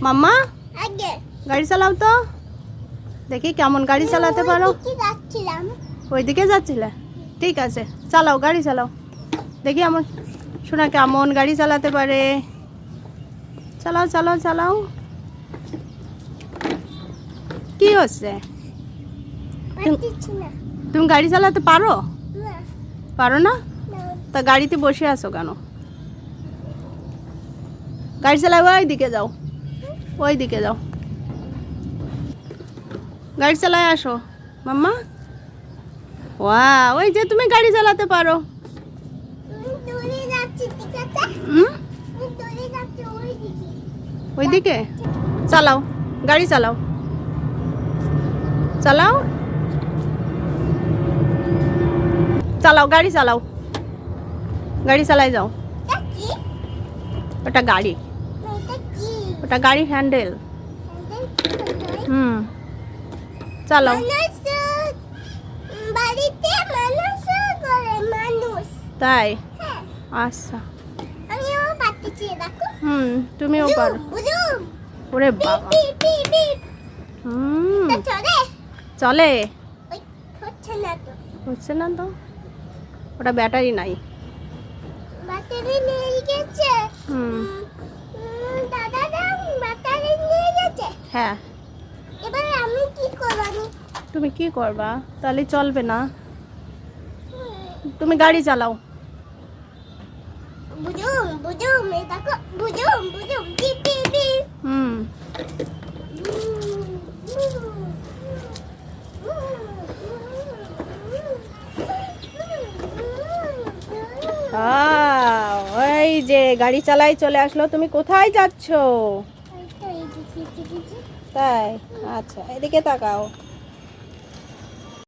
মাম্মা গাড়ি চালাও তো, দেখি কেমন গাড়ি চালাতে পারো। ওইদিকে যাচ্ছিলে, ঠিক আছে চালাও, গাড়ি চালাও, দেখি আমার শোনা কেমন গাড়ি চালাতে পারে। চালাও চালাও চালাও। কি হচ্ছে? তুমি গাড়ি চালাতে পারো? পারো না? তা গাড়িতে বসে আছো কেন? গাড়ি চালাও, ওই দিকে যাও, ওই দিকে যাও, গাড়ি চালায় আসো মাম্মা। ওয়াও, ওই যে তুমি গাড়ি চালাতে পারো। ওইদিকে চালাও, গাড়ি চালাও, চালাও চালাও, গাড়ি চালাও, গাড়ি চালাই যাও। ওটা গাড়ি, ওটা গাড়ির হ্যান্ডেল। চালাও। তাই? আচ্ছা, তুমিও পারো। ওরে বাবা, চলে? হচ্ছে না তো, ওটা ব্যাটারি নাই। হ্যাঁ, তুমি কি করবা? তাহলে চলবে না। তুমি গাড়ি চালাও। ওই যে গাড়ি চালাই চলে আসলো। তুমি কোথায় যাচ্ছো? তাই? আচ্ছা, এদিকে তাকাও।